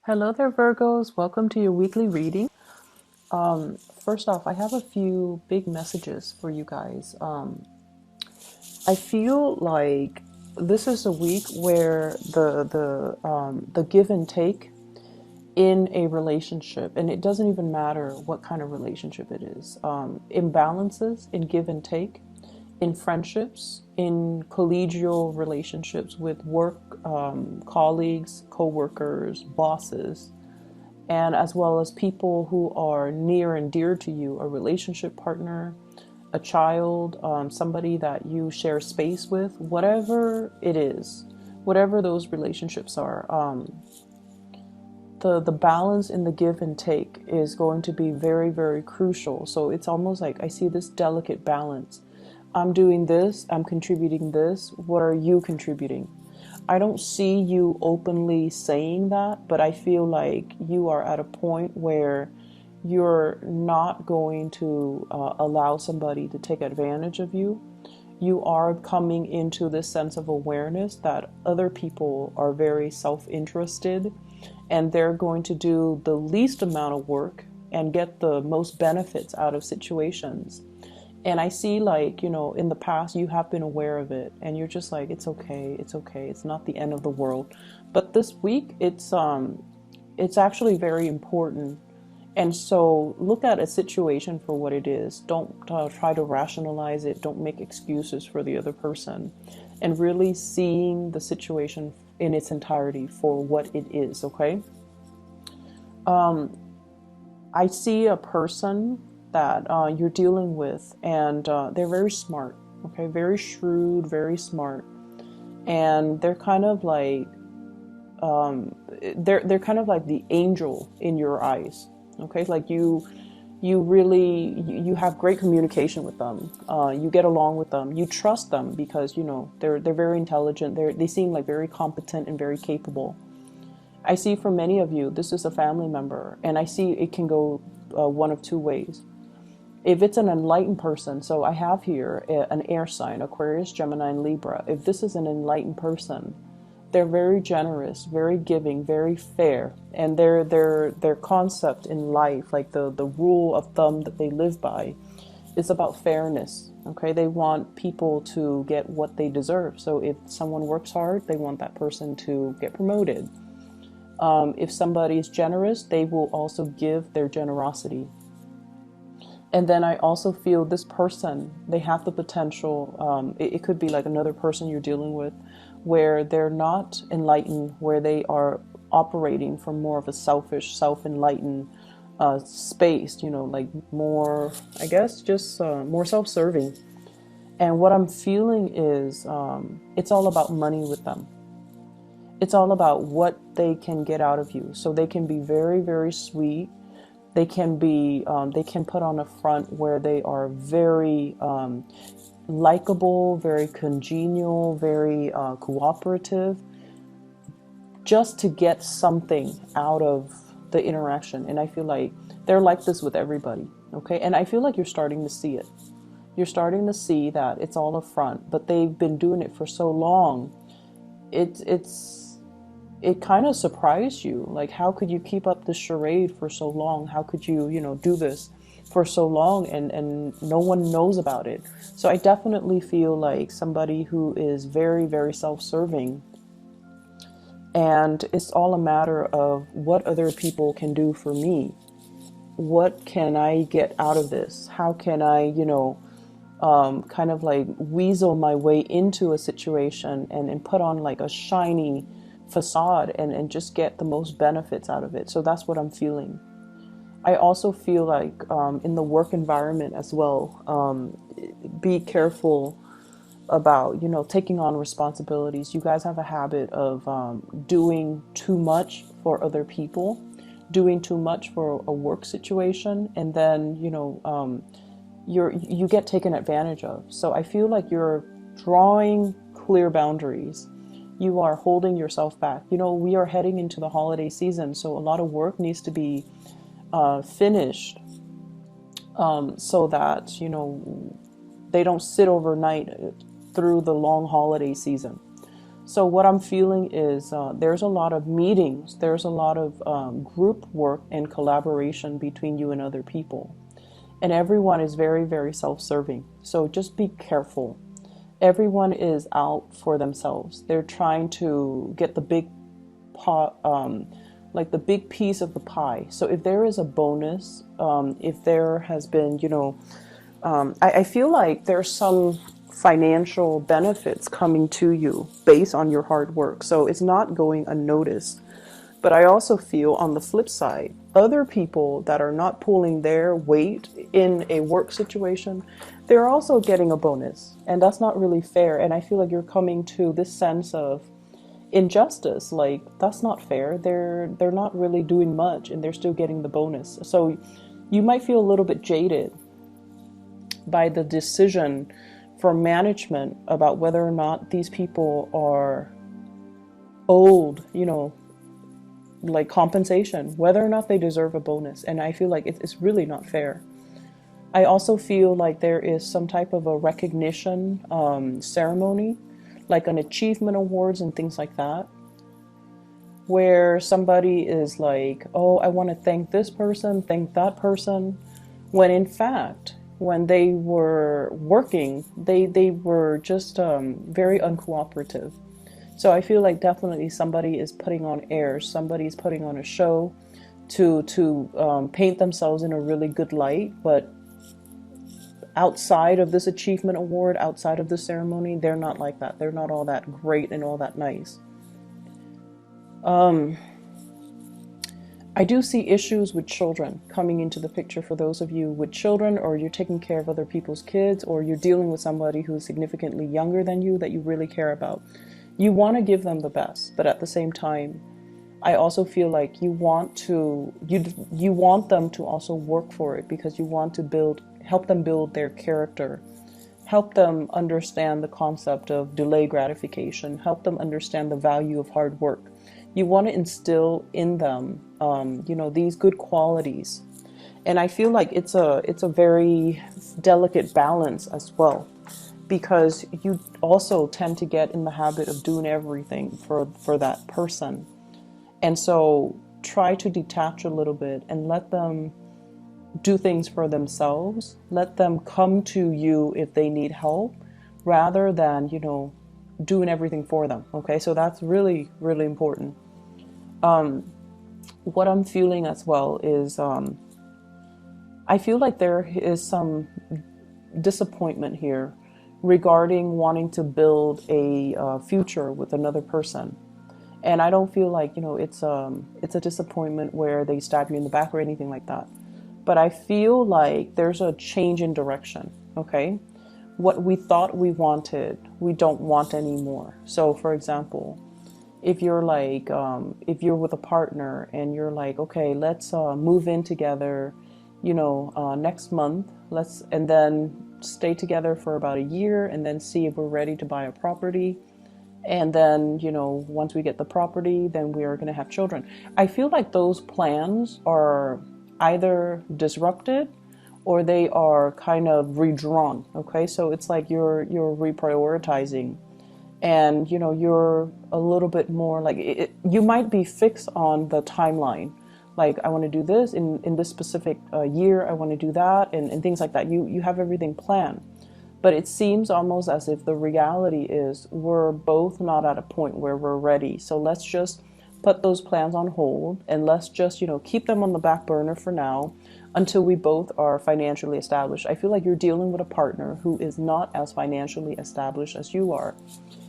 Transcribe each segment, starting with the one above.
Hello there, Virgos. Welcome to your weekly reading. First off, I have a few big messages for you guys. I feel like this is a week where the give and take in a relationship, and it doesn't even matter what kind of relationship it is, imbalances in give and take in friendships, in collegial relationships with work colleagues, co-workers, bosses, and as well as people who are near and dear to you, a relationship partner, a child, somebody that you share space with, whatever it is, whatever those relationships are. The balance in the give and take is going to be very, very crucial. So it's almost like I see this delicate balance. I'm doing this, I'm contributing this, what are you contributing? I don't see you openly saying that, but I feel like you are at a point where you're not going to allow somebody to take advantage of you. You are coming into this sense of awareness that other people are very self-interested and they're going to do the least amount of work and get the most benefits out of situations. And I see, like, in the past you have been aware of it and you're just like, it's okay, it's not the end of the world. But this week it's actually very important. And so look at a situation for what it is. Don't try to rationalize it. Don't make excuses for the other person, and really seeing the situation in its entirety for what it is. Okay. I see a person that you're dealing with, and they're very smart. Okay, very shrewd, very smart, and they're kind of like they're kind of like the angel in your eyes. Okay, like you really you have great communication with them. You get along with them. You trust them because they're very intelligent. They seem like very competent and very capable. I see for many of you, this is a family member, and I see it can go one of two ways. If it's an enlightened person, so I have here an air sign, Aquarius, Gemini, and Libra. If this is an enlightened person, they're very generous, very giving, very fair, and their concept in life, like the rule of thumb that they live by, is about fairness. Okay, they want people to get what they deserve. So if someone works hard, they want that person to get promoted. If somebody is generous, they will also give their generosity. And then I also feel this person, they have the potential, it could be like another person you're dealing with, where they're not enlightened, where they are operating from more of a selfish, self-enlightened space, like more, I guess, just more self-serving. And what I'm feeling is it's all about money with them. It's all about what they can get out of you. So they can be very, very sweet. They can put on a front where they are very likable, very congenial, very cooperative, just to get something out of the interaction. And I feel like they're like this with everybody. Okay. And I feel like you're starting to see it. You're starting to see that it's all a front, but they've been doing it for so long. It kind of surprised you. Like, how could you keep up this charade for so long? How could you, do this for so long and no one knows about it? So I definitely feel like somebody who is very, very self-serving. And it's all a matter of what other people can do for me. What can I get out of this? How can I, kind of like weasel my way into a situation and put on like a shiny facade and just get the most benefits out of it. So that's what I'm feeling. I also feel like in the work environment as well, be careful about, taking on responsibilities. You guys have a habit of doing too much for other people, doing too much for a work situation, and then, you get taken advantage of. So I feel like you're drawing clear boundaries. You are holding yourself back. We are heading into the holiday season, so a lot of work needs to be finished so that, they don't sit overnight through the long holiday season. So what I'm feeling is there's a lot of meetings, there's a lot of group work and collaboration between you and other people. And everyone is very, very self-serving. So just be careful. Everyone is out for themselves. They're trying to get the big pot, like the big piece of the pie. So if there is a bonus, if there has been, I feel like there's some financial benefits coming to you based on your hard work. So it's not going unnoticed. But I also feel on the flip side, other people that are not pulling their weight in a work situation, they're also getting a bonus. And that's not really fair. And I feel like you're coming to this sense of injustice. Like, that's not fair. They're not really doing much and they're still getting the bonus. So you might feel a little bit jaded by the decision from management about whether or not these people are owed, like compensation, whether or not they deserve a bonus. And I feel like it's really not fair. I also feel like there is some type of a recognition ceremony, like an achievement awards and things like that, where somebody is like, oh, I want to thank this person, thank that person, when in fact, when they were working, they were just very uncooperative. So I feel like definitely somebody is putting on airs, somebody is putting on a show to paint themselves in a really good light. But outside of this achievement award, outside of the ceremony, they're not like that. They're not all that great and all that nice. I do see issues with children coming into the picture for those of you with children, or you're taking care of other people's kids, or you're dealing with somebody who's significantly younger than you that you really care about. You want to give them the best, but at the same time, I also feel like you want them to also work for it, because you want to help them build their character, help them understand the concept of delayed gratification, help them understand the value of hard work. You want to instill in them, these good qualities. And I feel like it's a very delicate balance as well, because you also tend to get in the habit of doing everything for that person. And so try to detach a little bit and let them do things for themselves. Let them come to you if they need help, rather than, doing everything for them. Okay, so that's really, really important. What I'm feeling as well is I feel like there is some disappointment here regarding wanting to build a future with another person. And I don't feel like, it's a disappointment where they stab you in the back or anything like that. But I feel like there's a change in direction, okay? What we thought we wanted, we don't want anymore. So for example, if you're like, if you're with a partner and you're like, okay, let's move in together, next month, and then stay together for about a year and then see if we're ready to buy a property. And then, once we get the property, then we are going to have children. I feel like those plans are either disrupted or they are kind of redrawn. Okay. So it's like you're reprioritizing, and, you're a little bit more like you might be fixed on the timeline. Like, I want to do this in this specific year. I want to do that and things like that. You have everything planned. But it seems almost as if the reality is we're both not at a point where we're ready. So let's just put those plans on hold, and let's just, keep them on the back burner for now until we both are financially established. I feel like you're dealing with a partner who is not as financially established as you are.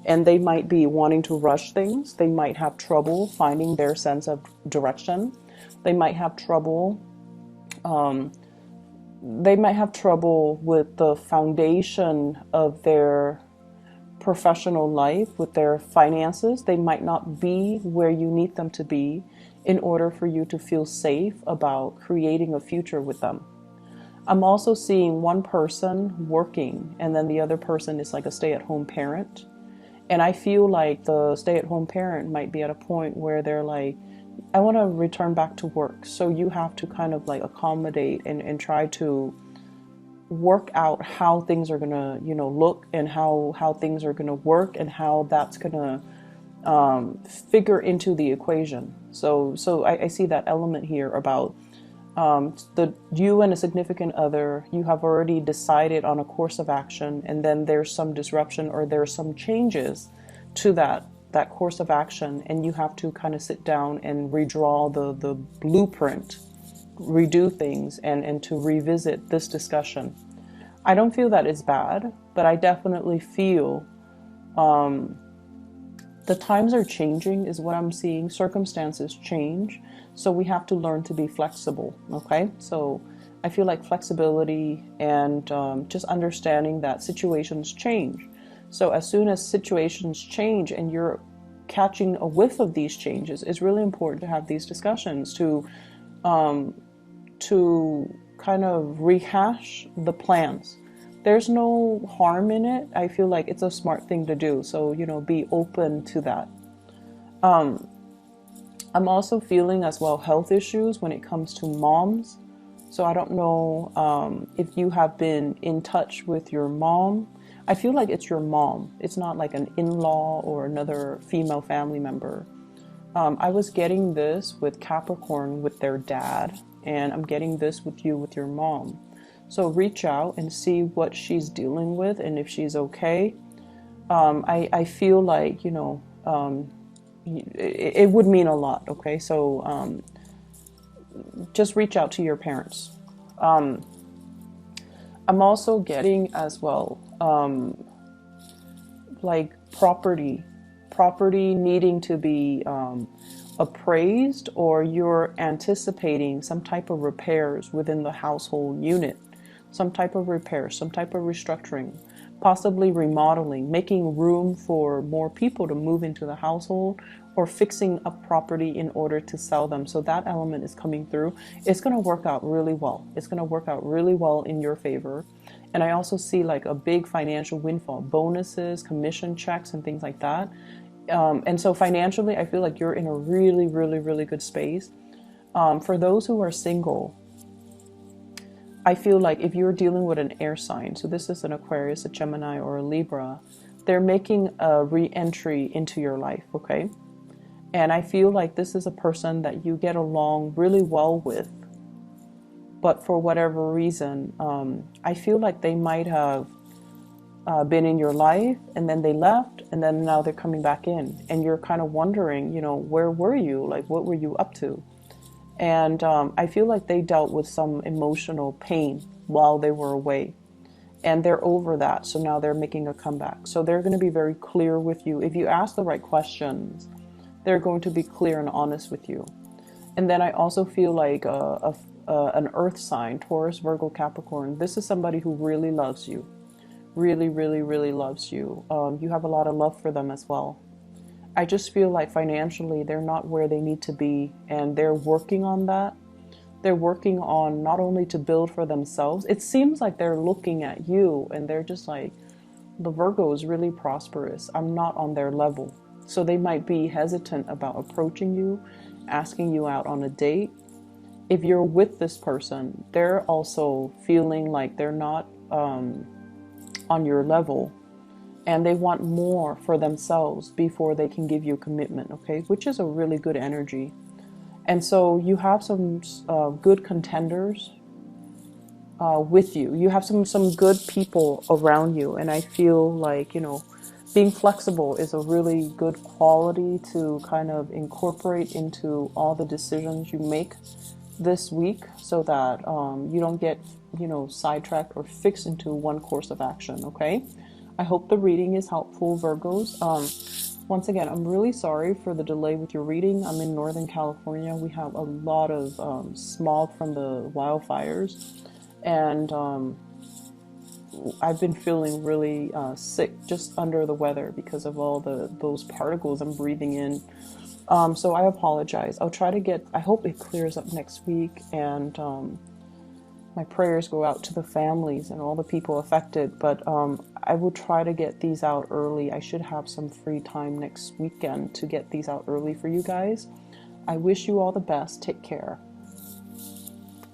And they might be wanting to rush things. They might have trouble finding their sense of direction. They might have trouble with the foundation of their professional life, with their finances. They might not be where you need them to be in order for you to feel safe about creating a future with them. I'm also seeing one person working, and then the other person is like a stay-at-home parent. And I feel like the stay-at-home parent might be at a point where they're like, I want to return back to work. So you have to kind of like accommodate and try to work out how things are going to, look, and how things are going to work, and how that's going to figure into the equation. So I see that element here about you and a significant other, you have already decided on a course of action, and then there's some disruption or there's some changes to that course of action, and you have to kind of sit down and redraw the blueprint, redo things, and to revisit this discussion. I don't feel that it's bad, but I definitely feel the times are changing is what I'm seeing. Circumstances change. So we have to learn to be flexible. Okay. So I feel like flexibility and just understanding that situations change. So as soon as situations change and you're catching a whiff of these changes, it's really important to have these discussions to kind of rehash the plans. There's no harm in it. I feel like it's a smart thing to do. So, you know, be open to that. I'm also feeling as well health issues when it comes to moms. So I don't know if you have been in touch with your mom. I feel like it's your mom. It's not like an in-law or another female family member. I was getting this with Capricorn with their dad, and I'm getting this with you with your mom. So reach out and see what she's dealing with and if she's okay. I feel like, you know, it would mean a lot. Okay. So just reach out to your parents. I'm also getting as well, like property needing to be appraised, or you're anticipating some type of repairs within the household unit. Some type of repair, some type of restructuring, possibly remodeling, making room for more people to move into the household, or fixing up property in order to sell them. So that element is coming through. It's going to work out really well. It's going to work out really well in your favor. And I also see like a big financial windfall, bonuses, commission checks, and things like that. And so financially, I feel like you're in a really, really, really good space. For those who are single, I feel like if you're dealing with an air sign, so this is an Aquarius, a Gemini, or a Libra, they're making a re-entry into your life, okay? And I feel like this is a person that you get along really well with, but for whatever reason, I feel like they might have been in your life, and then they left, and then now they're coming back in, and you're kind of wondering, you know, where were you? Like, what were you up to? And I feel like they dealt with some emotional pain while they were away, and they're over that. So now they're making a comeback. So they're going to be very clear with you. If you ask the right questions, they're going to be clear and honest with you. And then I also feel like an earth sign, Taurus, Virgo, Capricorn. This is somebody who really loves you. Really, really, really loves you. You have a lot of love for them as well. I just feel like financially they're not where they need to be, and they're working on that. They're working on not only to build for themselves. It seems like they're looking at you and they're just like, the Virgo is really prosperous. I'm not on their level. So they might be hesitant about approaching you, asking you out on a date. If you're with this person, they're also feeling like they're not on your level, and they want more for themselves before they can give you commitment, okay? Which is a really good energy. And so you have some good contenders with you. You have some good people around you. And I feel like, you know, being flexible is a really good quality to kind of incorporate into all the decisions you make this week, so that you don't get, you know, sidetracked or fixed into one course of action, okay? I hope the reading is helpful, Virgos. Once again, I'm really sorry for the delay with your reading. I'm in Northern California. We have a lot of smog from the wildfires, and I've been feeling really sick, just under the weather because of all those particles I'm breathing in. So I apologize. I'll try to get, I hope it clears up next week, and my prayers go out to the families and all the people affected, but I will try to get these out early. I should have some free time next weekend to get these out early for you guys. I wish you all the best. Take care.